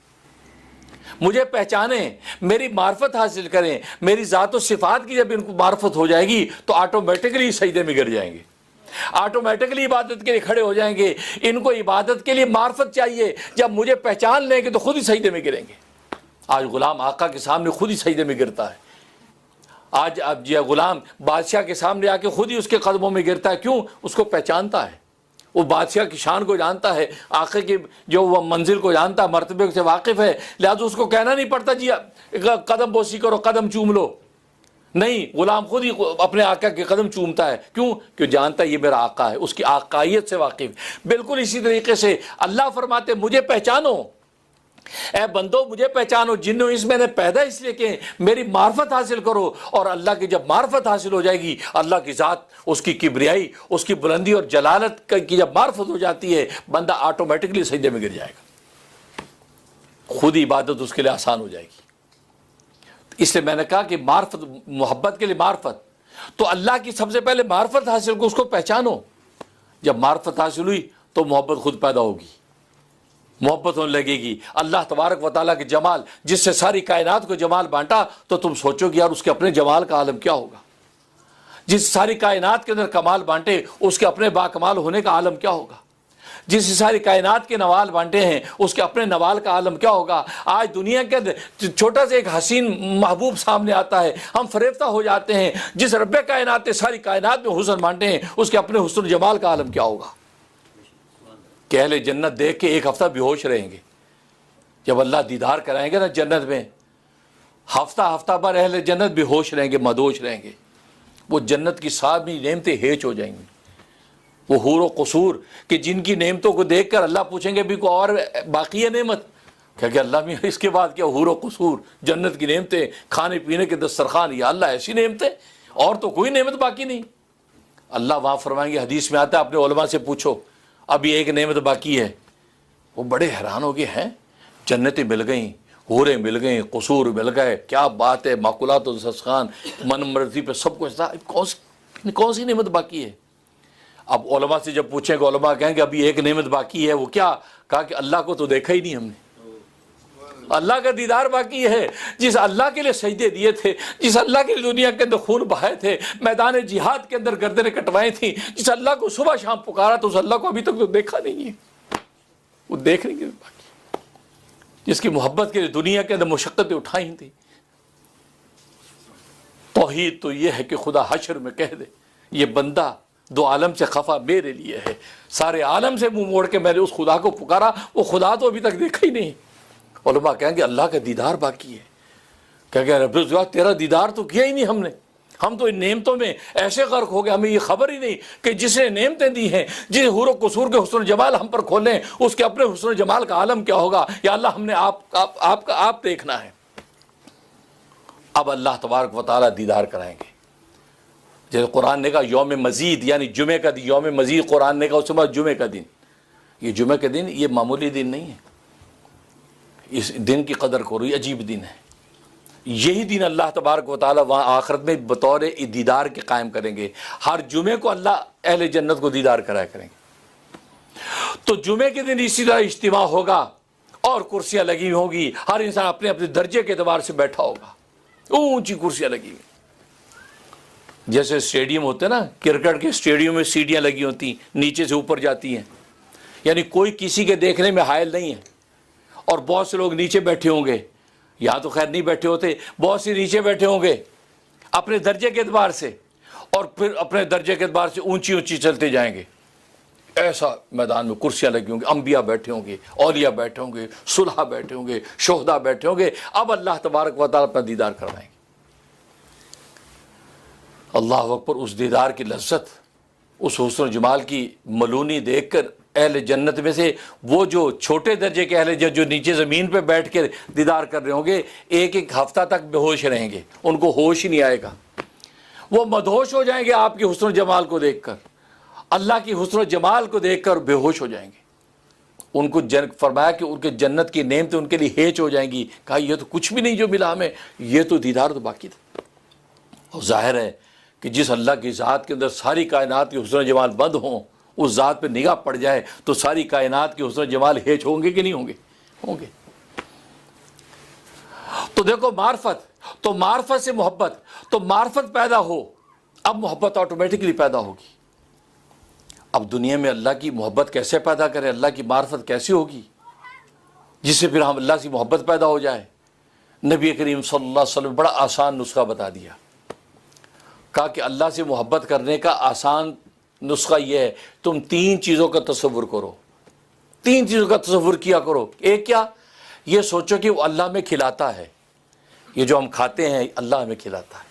میری معرفت حاصل کریں. میری ذات و صفات کی جب ان کو معرفت ہو جائے گی تو آٹومیٹکلی سجدے میں گر جائیں گے, آٹومیٹکلی عبادت کے لیے کھڑے ہو جائیں گے. ان کو عبادت کے لیے معرفت چاہیے. جب مجھے پہچان لیں گے تو خود ہی سجدے میں گریں گے. آج غلام آقا کے سامنے خود ہی سجدے میں گرتا ہے. آج اب غلام بادشاہ کے سامنے آ کے خود ہی اس کے قدموں میں گرتا ہے. کیوں؟ اس کو پہچانتا ہے, وہ بادشاہ کی شان کو جانتا ہے، آقا کی جو وہ منزل کو جانتا ہے، مرتبے سے واقف ہے، لہٰذا اس کو کہنا نہیں پڑتا جی قدم بوسی کرو، قدم چوم لو. نہیں، غلام خود ہی اپنے آقا کے قدم چومتا ہے. کیوں؟ کہ جانتا ہے یہ میرا آقا ہے، اس کی آقائیت سے واقف. بالکل اسی طریقے سے اللہ فرماتے مجھے پہچانو، اے بندو مجھے پہچانو، جنوں اس میں نے پیدا اس لیے کہ میری معرفت حاصل کرو. اور اللہ کی جب معرفت حاصل ہو جائے گی، اللہ کی ذات، اس کی کبریائی، اس کی بلندی اور جلالت کی جب معرفت ہو جاتی ہے، بندہ آٹومیٹکلی سجدے میں گر جائے گا، خود عبادت اس کے لیے آسان ہو جائے گی. اس لیے میں نے کہا کہ معرفت، محبت کے لیے معرفت، تو اللہ کی سب سے پہلے معرفت حاصل کو، اس کو پہچانو. جب معرفت حاصل ہوئی تو محبت خود پیدا ہوگی، محبت ہونے لگے گی. اللہ تبارک و تعالیٰ کے جمال، جس سے ساری کائنات کو جمال بانٹا، تو تم سوچو کہ یار اس کے اپنے جمال کا عالم کیا ہوگا. جس ساری کائنات کے اندر کمال بانٹے، اس کے اپنے باکمال ہونے کا عالم کیا ہوگا. جس ساری کائنات کے نوال بانٹے ہیں، اس کے اپنے نوال کا عالم کیا ہوگا. آج دنیا کے اندر چھوٹا سا ایک حسین محبوب سامنے آتا ہے، ہم فریفتہ ہو جاتے ہیں. جس رب کائنات نے ساری کائنات میں حسن بانٹے ہیں، اس کے اپنے حسن و جمال کا عالم کیا ہوگا. کہ اہل جنت دیکھ کے ایک ہفتہ بے ہوش رہیں گے. جب اللہ دیدار کرائیں گے نا جنت میں، ہفتہ بھر اہل جنت بے ہوش رہیں گے، مدہوش رہیں گے. وہ جنت کی ساری نعمتیں ہیچ ہو جائیں گی. وہ حور و قصور کہ جن کی نعمتوں کو دیکھ کر اللہ پوچھیں گے بھی کوئی اور باقی ہے نعمت؟ کہ اللہ میاں اس کے بعد کیا حور و قصور، جنت کی نعمتیں، کھانے پینے کے دسترخوان، یا اللہ ایسی نعمتیں، اور تو کوئی نعمت باقی نہیں. اللہ وہاں فرمائیں گے، حدیث میں آتا ہے، اپنے علماء سے پوچھو ابھی ایک نعمت باقی ہے. وہ بڑے حیران ہو گئے ہیں، جنتیں مل گئیں، حوریں مل گئیں، قصور مل گئے، کیا بات ہے، ماکولات و دسترخوان، من مرضی پہ سب کچھ تھا، کون سی نعمت باقی ہے؟ اب علماء سے جب پوچھیں گے، علماء کہیں گے ابھی ایک نعمت باقی ہے. وہ کیا؟ کہا کہ اللہ کو تو دیکھا ہی نہیں ہم نے، اللہ کا دیدار باقی ہے. جس اللہ کے لیے سجدے دیے تھے، جس اللہ کے لیے دنیا کے اندر خون بہائے تھے، میدان جہاد کے اندر گردنیں کٹوائیں تھیں، جس اللہ کو صبح شام پکارا، تو اس اللہ کو ابھی تک تو دیکھا نہیں ہے. وہ دیکھنے کے باقی، جس کی محبت کے لیے دنیا کے اندر مشقتیں اٹھائی تھیں. توحید تو یہ ہے کہ خدا حشر میں کہہ دے یہ بندہ دو عالم سے خفا میرے لیے ہے، سارے عالم سے منہ موڑ کے میں نے اس خدا کو پکارا، وہ خدا تو ابھی تک دیکھا ہی نہیں. علماء کہیں گے اللہ کا دیدار باقی ہے. کہیں گے رب العزت تیرا دیدار تو کیا ہی نہیں ہم نے، ہم تو ان نعمتوں میں ایسے غرق ہو گئے، ہمیں یہ خبر ہی نہیں کہ جس نے نعمتیں دی ہیں، جس حور و قصور کے حسن و جمال ہم پر کھولیں، اس کے اپنے حسن و جمال کا عالم کیا ہوگا. یا اللہ ہم نے آپ دیکھنا ہے. اب اللہ تبارک و تعالیٰ دیدار کرائیں گے. جیسے قرآن نے کہا یوم مزید، یعنی جمعے کا دن، یوم مزید قرآن نے کہا، اس کے بعد جمعے کا دن. یہ جمعے کا دن یہ معمولی دن نہیں ہے، اس دن کی قدر کرو، یہ عجیب دن ہے. یہی دن اللہ تبارک و تعالیٰ وہاں آخرت میں بطور دیدار کے قائم کریں گے. ہر جمعے کو اللہ اہل جنت کو دیدار کرایا کریں گے. تو جمعے کے دن اسی طرح اجتماع ہوگا اور کرسیاں لگی ہوں گی، ہر انسان اپنے اپنے درجے کے اعتبار سے بیٹھا ہوگا، اونچی کرسیاں لگی ہوئی. جیسے اسٹیڈیم ہوتے ہیں نا، کرکٹ کے اسٹیڈیم میں سیڑھیاں لگی ہوتی ہیں، نیچے سے اوپر جاتی ہیں، یعنی کوئی کسی کے دیکھنے میں حائل نہیں ہے. اور بہت سے لوگ نیچے بیٹھے ہوں گے، یہاں تو خیر نہیں بیٹھے ہوتے، بہت سے نیچے بیٹھے ہوں گے اپنے درجے کے اعتبار سے، اور پھر اپنے درجے کے اعتبار سے اونچی اونچی چلتے جائیں گے. ایسا میدان میں کرسیاں لگی ہوں گی، انبیاء بیٹھے ہوں گے، اولیاء بیٹھے ہوں گے، صلحاء بیٹھے ہوں گے، شہداء بیٹھے ہوں گے. اب اللہ تبارک و تعالیٰ اپنا دیدار کروائیں گے. اللہ اکبر. اس دیدار کی لذت، اس حسن و جمال کی ملونی دیکھ کر اہل جنت میں سے وہ جو چھوٹے درجے کے اہل جو نیچے زمین پہ بیٹھ کے دیدار کر رہے ہوں گے، ایک ایک ہفتہ تک بے ہوش رہیں گے، ان کو ہوش ہی نہیں آئے گا. وہ مدہوش ہو جائیں گے آپ کے حسن و جمال کو دیکھ کر، اللہ کی حسن و جمال کو دیکھ کر بے ہوش ہو جائیں گے. ان کو فرمایا کہ ان کے جنت کی نعمتیں ان کے لیے ہیچ ہو جائیں گی. کہا یہ تو کچھ بھی نہیں جو ملا ہمیں، یہ تو دیدار تو باقی تھا. اور ظاہر ہے کہ جس اللہ کی ذات کے اندر ساری کائنات کے حسن و جمال بند ہوں، اس ذات پہ نگاہ پڑ جائے تو ساری کائنات کے حسن و جمال ہیچ ہوں گے کہ نہیں ہوں گے؟ ہوں گے. تو دیکھو معرفت، تو معرفت سے محبت، تو معرفت پیدا ہو، اب محبت آٹومیٹکلی پیدا ہوگی. اب دنیا میں اللہ کی محبت کیسے پیدا کرے، اللہ کی معرفت کیسی ہوگی جس سے پھر ہم اللہ سے محبت پیدا ہو جائے؟ نبی کریم صلی اللہ علیہ وسلم بڑا آسان نسخہ بتا دیا. کہا کہ اللہ سے محبت کرنے کا آسان نسخہ یہ ہے، تم 3 چیزوں کا تصور کرو، 3 چیزوں کا تصور کیا کرو۔ ایک کیا؟ یہ سوچو کہ وہ اللہ میں کھلاتا ہے، یہ جو ہم کھاتے ہیں اللہ ہمیں کھلاتا ہے۔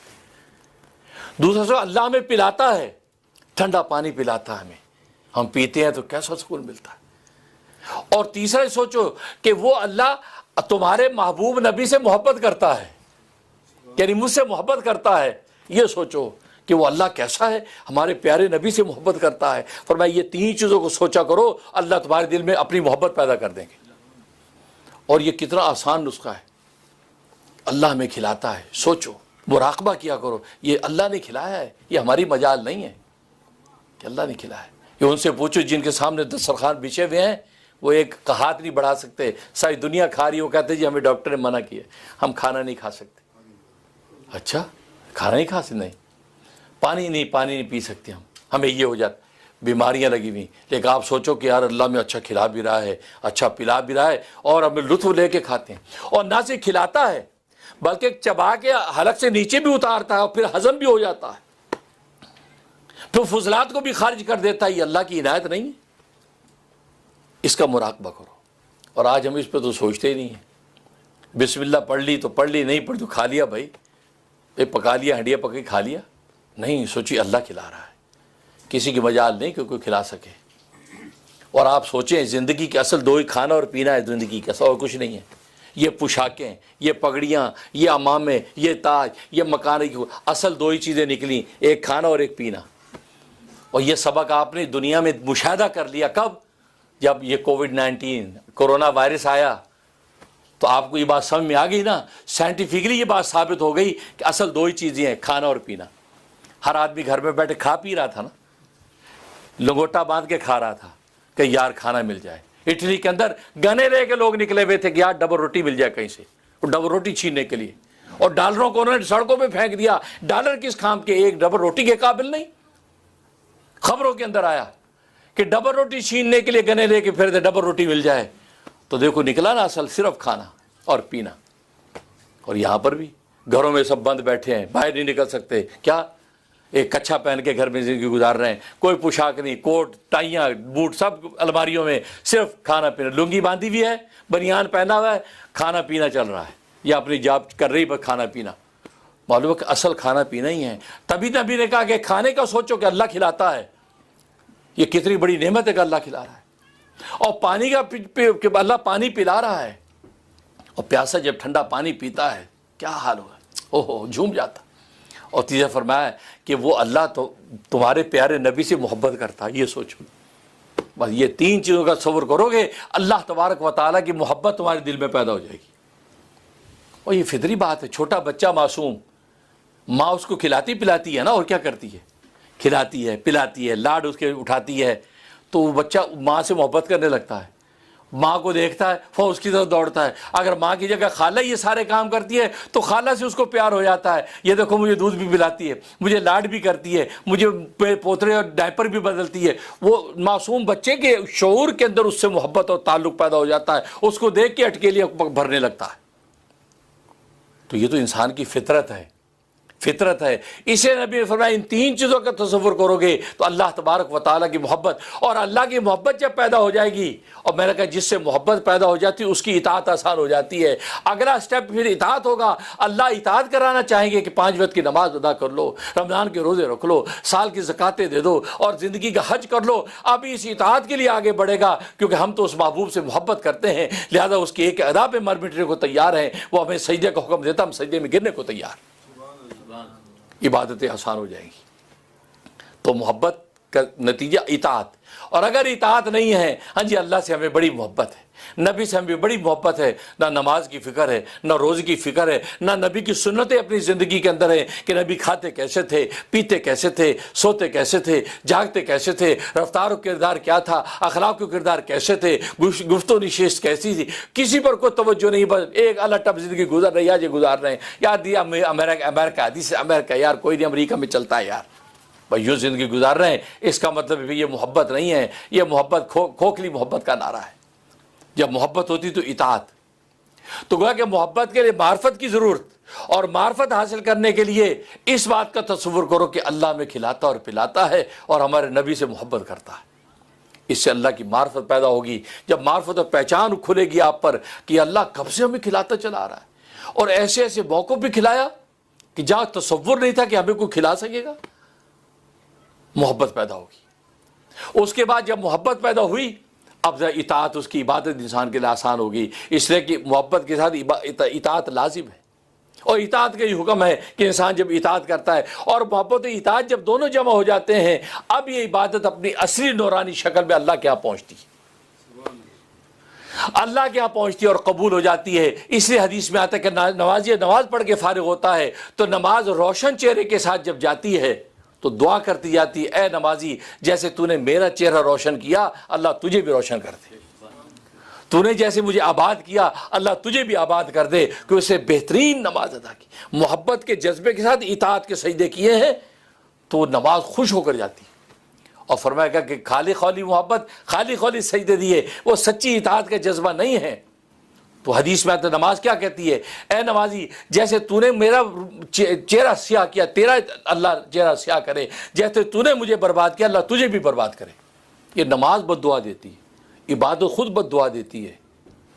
دوسرا سو اللہ ہمیں پلاتا ہے، ٹھنڈا پانی پلاتا ہے ہمیں، ہم پیتے ہیں تو کیسا سکون ملتا ہے۔ اور تیسرا سوچو کہ وہ اللہ تمہارے محبوب نبی سے محبت کرتا ہے، یعنی مجھ سے محبت کرتا ہے۔ یہ سوچو کہ وہ اللہ کیسا ہے، ہمارے پیارے نبی سے محبت کرتا ہے۔ فرمایا یہ 3 چیزوں کو سوچا کرو، اللہ تمہارے دل میں اپنی محبت پیدا کر دیں گے۔ اور یہ کتنا آسان نسخہ ہے، اللہ ہمیں کھلاتا ہے۔ سوچو، مراقبہ کیا کرو، یہ اللہ نے کھلایا ہے، یہ ہماری مجال نہیں ہے کہ اللہ نے کھلایا ہے۔ یہ ان سے پوچھو جن کے سامنے دسترخوان بچھے ہوئے ہیں، وہ ایک کا ہاتھ نہیں بڑھا سکتے، ساری دنیا کھا رہی ہے، وہ کہتے ہیں جی ہمیں ڈاکٹر نے منع کیا، ہم کھانا نہیں کھا سکتے۔ اچھا، کھانا نہیں کھا سکتے؟ نہیں۔ پانی نہیں پی سکتے ہمیں یہ ہو جاتا، بیماریاں لگی ہوئی۔ لیکن آپ سوچو کہ یار اللہ میں اچھا کھلا بھی رہا ہے، اچھا پلا بھی رہا ہے، اور ہمیں لطف لے کے کھاتے ہیں۔ اور نہ صرف کھلاتا ہے بلکہ چبا کے حلق سے نیچے بھی اتارتا ہے، اور پھر ہضم بھی ہو جاتا ہے، پھر فضلات کو بھی خارج کر دیتا ہے۔ یہ اللہ کی عنایت نہیں ہے؟ اس کا مراقبہ کرو۔ اور آج ہم اس پہ تو سوچتے ہی نہیں ہیں۔ بسم اللہ پڑھ لی تو پڑھ لی، نہیں پڑھ تو کھا لیا بھائی، پکا لیا، ہنڈیا پکا کے کھا لیا۔ نہیں، سوچی اللہ کھلا رہا ہے، کسی کی مجال نہیں کہ کوئی کھلا سکے۔ اور آپ سوچیں زندگی کے اصل 2 ہی کھانا اور پینا ہے، زندگی کا اور کچھ نہیں ہے۔ یہ پوشاکیں، یہ پگڑیاں، یہ امامے، یہ تاج، یہ مکانے کی اصل 2 ہی چیزیں نکلی، ایک کھانا اور ایک پینا۔ اور یہ سبق آپ نے دنیا میں مشاہدہ کر لیا کب؟ جب یہ کووڈ-19 کورونا وائرس آیا تو آپ کو یہ بات سمجھ میں آ گئی نا، سائنٹیفکلی یہ بات ثابت ہو گئی کہ اصل 2 ہی چیزیں ہیں، کھانا اور پینا۔ ہر آدمی گھر میں بیٹھے کھا پی رہا تھا نا، لنگوٹا باندھ کے کھا رہا تھا کہ یار کھانا مل جائے۔ اٹلی کے اندر گنے لے کے لوگ نکلے ہوئے تھے کہ یار ڈبل روٹی مل جائے کہیں سے، وہ ڈبل روٹی چھیننے کے لیے۔ اور ڈالروں کو انہوں نے سڑکوں پہ پھینک دیا۔ ڈالر کس کام کے؟ ایک ڈبل روٹی کے قابل نہیں۔ خبروں کے اندر آیا کہ ڈبل روٹی چھیننے کے لیے گنے لے کے پھر دے، ڈبل روٹی مل جائے۔ تو دیکھو نکلا نا اصل صرف کھانا اور پینا۔ اور یہاں پر بھی گھروں میں سب بند بیٹھے ہیں، باہر نہیں نکل سکتے، کیا ایک کچھا پہن کے گھر میں زندگی گزار رہے ہیں، کوئی پوشاک نہیں، کوٹ ٹائیاں بوٹ سب الماریوں میں، صرف کھانا پینا۔ لنگی باندھی ہوئی ہے، بنیان پہنا ہوا ہے، کھانا پینا چل رہا ہے، یا اپنی جاب کر رہی بس کھانا پینا۔ معلوم ہے کہ اصل کھانا پینا ہی ہے۔ تبھی نبی نے کہا کہ کھانے کا سوچو کہ اللہ کھلاتا ہے، یہ کتنی بڑی نعمت ہے کہ اللہ کھلا رہا ہے۔ اور پانی کا کہ اللہ پانی پلا رہا ہے، اور پیاسا جب ٹھنڈا پانی پیتا ہے کیا حال ہوگا، اوہ جھوم جاتا۔ اور تیسرا فرمایا کہ وہ اللہ تو تمہارے پیارے نبی سے محبت کرتا ہے۔ یہ سوچو، بس یہ 3 چیزوں کا تصور کرو گے، اللہ تبارک و تعالیٰ کی محبت تمہارے دل میں پیدا ہو جائے گی۔ اور یہ فطری بات ہے، چھوٹا بچہ معصوم، ماں اس کو کھلاتی پلاتی ہے نا، اور کیا کرتی ہے؟ کھلاتی ہے، پلاتی ہے، لاڈ اس کے اٹھاتی ہے، تو وہ بچہ ماں سے محبت کرنے لگتا ہے۔ ماں کو دیکھتا ہے وہ اس کی طرف دوڑتا ہے۔ اگر ماں کی جگہ خالہ یہ سارے کام کرتی ہے تو خالہ سے اس کو پیار ہو جاتا ہے، یہ دیکھو مجھے دودھ بھی پلاتی ہے، مجھے لاڈ بھی کرتی ہے، مجھے پوترے اور ڈائپر بھی بدلتی ہے۔ وہ معصوم بچے کے شعور کے اندر اس سے محبت اور تعلق پیدا ہو جاتا ہے، اس کو دیکھ کے اٹکیلیاں بھرنے لگتا ہے۔ تو یہ تو انسان کی فطرت ہے، فطرت ہے۔ اسے نبی نے فرمایا ان 3 چیزوں کا تصور کرو گے تو اللہ تبارک و تعالیٰ کی محبت، اور اللہ کی محبت جب پیدا ہو جائے گی، اور میں نے کہا جس سے محبت پیدا ہو جاتی ہے اس کی اطاعت آسان ہو جاتی ہے۔ اگلا سٹیپ پھر اطاعت ہوگا۔ اللہ اطاعت کرانا چاہیں گے کہ 5 وقت کی نماز ادا کر لو، رمضان کے روزے رکھ لو، سال کی زکاتیں دے دو، اور زندگی کا حج کر لو۔ اب اس اطاعت کے لیے آگے بڑھے گا، کیونکہ ہم تو اس محبوب سے محبت کرتے ہیں، لہذا اس کی ایک ادا پہ مر مٹنے کو تیار ہیں۔ وہ ہمیں سجدے کا حکم دیتا، ہم سجدے میں گرنے کو تیار، عبادتیں آسان ہو جائیں گی۔ تو محبت کا نتیجہ اطاعت۔ اور اگر اطاعت نہیں ہے، ہاں جی اللہ سے ہمیں بڑی محبت ہے، نبی سے ہمیں بڑی محبت ہے، نہ نماز کی فکر ہے، نہ روزے کی فکر ہے، نہ نبی کی سنتیں اپنی زندگی کے اندر ہیں کہ نبی کھاتے کیسے تھے، پیتے کیسے تھے، سوتے کیسے تھے، جاگتے کیسے تھے، رفتار و کردار کیا تھا، اخلاق و کردار کیسے تھے، گفت و نشست کیسی تھی، کسی پر کوئی توجہ نہیں، بس ایک اللہ ٹپ زندگی گزر رہی ہے، یہ گزار رہے ہیں یار، دیا امریکہ حدیث امریکہ، یار کوئی نہیں امریکہ میں چلتا ہے یار، بھائی یوں زندگی گزار رہے ہیں۔ اس کا مطلب یہ محبت نہیں ہے، یہ محبت کھوکھلی محبت کا نعرہ ہے۔ جب محبت ہوتی تو اطاعت، تو گویا کہ محبت کے لیے معرفت کی ضرورت، اور معرفت حاصل کرنے کے لیے اس بات کا تصور کرو کہ اللہ ہمیں کھلاتا اور پلاتا ہے اور ہمارے نبی سے محبت کرتا ہے۔ اس سے اللہ کی معرفت پیدا ہوگی۔ جب معرفت اور پہچان کھلے گی آپ پر کہ اللہ کب سے ہمیں کھلاتا چلا آ رہا ہے اور ایسے ایسے موقعوں پہ کھلایا کہ جہاں تصور نہیں تھا کہ ہمیں کوئی کھلا سکے گا، محبت پیدا ہوگی۔ اس کے بعد جب محبت پیدا ہوئی، اب اطاعت، اس کی عبادت انسان کے لیے آسان ہوگی، اس لیے کہ محبت کے ساتھ اطاعت لازم ہے۔ اور اطاعت کا یہ حکم ہے کہ انسان جب اطاعت کرتا ہے اور محبت و اطاعت جب دونوں جمع ہو جاتے ہیں، اب یہ عبادت اپنی اصلی نورانی شکل میں اللہ کے ہاں پہنچتی ہے، اللہ کے ہاں پہنچتی ہے اور قبول ہو جاتی ہے۔ اس لیے حدیث میں آتا ہے کہ نمازی نماز پڑھ کے فارغ ہوتا ہے تو نماز روشن چہرے کے ساتھ جب جاتی ہے تو دعا کرتی جاتی ہے، اے نمازی جیسے تو نے میرا چہرہ روشن کیا، اللہ تجھے بھی روشن کر دے۔ تو نے جیسے مجھے آباد کیا، اللہ تجھے بھی آباد کر دے، کہ اسے بہترین نماز ادا کی۔ محبت کے جذبے کے ساتھ اطاعت کے سجدے کیے ہیں تو نماز خوش ہو کر جاتی ہے۔ اور فرمایا گیا کہ خالی خولی محبت، خالی خولی سجدے دیے، وہ سچی اطاعت کا جذبہ نہیں ہے۔ تو حدیث میں آتا ہے نماز کیا کہتی ہے، اے نمازی جیسے تو نے میرا چہرہ سیاہ کیا، تیرا اللہ چہرہ سیاہ کرے، جیسے تو نے مجھے برباد کیا، اللہ تجھے بھی برباد کرے۔ یہ نماز بد دعا دیتی ہے، عبادت خود بد دعا دیتی ہے،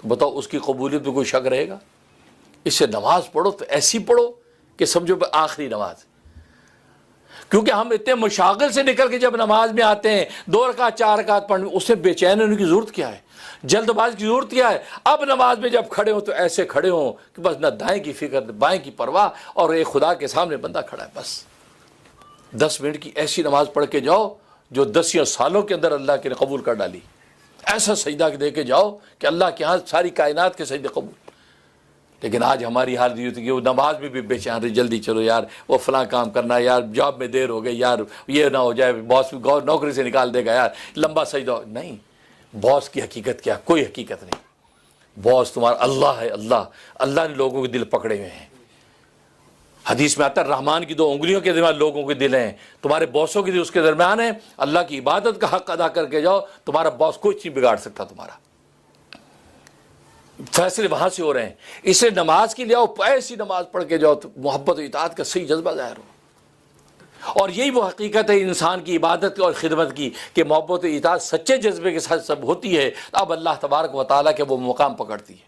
تو بتاؤ اس کی قبولیت میں کوئی شک رہے گا؟ اس سے نماز پڑھو تو ایسی پڑھو کہ سمجھو آخری نماز، کیونکہ ہم اتنے مشاغل سے نکل کے جب نماز میں آتے ہیں 2 رکعت 4 رکعت پڑھنے، اس سے بے چین ہونے کی ضرورت کیا ہے، جلد باز کی ضرورت کیا ہے؟ اب نماز میں جب کھڑے ہوں تو ایسے کھڑے ہوں کہ بس نہ دائیں کی فکر نہ بائیں کی پرواہ، اور ایک خدا کے سامنے بندہ کھڑا ہے، بس 10 منٹ کی ایسی نماز پڑھ کے جاؤ جو 10 سالوں کے اندر اللہ کے نے قبول کر ڈالی۔ ایسا سجدہ دے کے جاؤ کہ اللہ کے ہاں ساری کائنات کے سجدے قبول۔ لیکن آج ہماری حالت یہ ہوتی ہے کہ وہ نماز میں بھی بے چین رہے، جلدی چلو یار، وہ فلاں کام کرنا ہے یار، جاب میں دیر ہو گئی یار، یہ نہ ہو جائے باس نوکری سے نکال دے گا یار، لمبا سجدہ نہیں۔ باس کی حقیقت کیا؟ کوئی حقیقت نہیں۔ باس تمہارا اللہ ہے، اللہ نے لوگوں کے دل پکڑے ہوئے ہیں۔ حدیث میں آتا ہے رحمان کی 2 انگلیوں کے درمیان لوگوں کے دل ہیں، تمہارے باسوں کے دل اس کے درمیان ہیں۔ اللہ کی عبادت کا حق ادا کر کے جاؤ، تمہارا باس کوئی چیز بگاڑ سکتا، تمہارا فیصلے وہاں سے ہو رہے ہیں۔ اس لیے نماز کے لیے آؤ، ایسی نماز پڑھ کے جاؤ تو محبت و اطاعت کا صحیح جذبہ ظاہر ہو۔ اور یہی وہ حقیقت ہے انسان کی عبادت اور خدمت کی کہ محبت و اطاعت سچے جذبے کے ساتھ سب ہوتی ہے، اب اللہ تبارک و تعالیٰ کے وہ مقام پکڑتی ہے،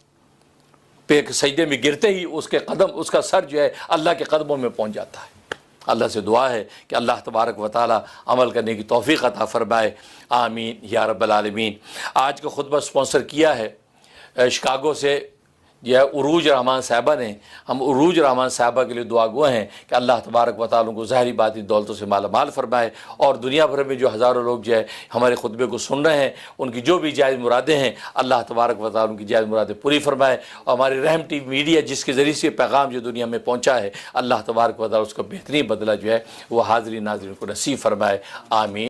پہ سجدے میں گرتے ہی اس کے قدم، اس کا سر جو ہے اللہ کے قدموں میں پہنچ جاتا ہے۔ اللہ سے دعا ہے کہ اللہ تبارک و تعالیٰ عمل کرنے کی توفیق عطا فرمائے، آمین یا رب العالمین۔ آج کا خطبہ سپانسر کیا ہے شکاگو سے یہ عروج رحمان صاحبہ نے۔ ہم عروج رحمان صاحبہ کے لیے دعا گو ہیں کہ اللہ تبارک و تعالیٰ کو ظاہری باطنی دولتوں سے مالا مال فرمائے، اور دنیا بھر میں جو ہزاروں لوگ جو ہے ہمارے خطبے کو سن رہے ہیں، ان کی جو بھی جائز مرادیں ہیں اللہ تبارک و تعالیٰ ان کی جائز مرادیں پوری فرمائے، اور ہماری رحم ٹی وی میڈیا جس کے ذریعے سے پیغام جو دنیا میں پہنچا ہے، اللہ تبارک و تعالیٰ اس کا بہترین بدلہ جو ہے وہ حاضرین ناظرین کو نصیب فرمائے، آمین۔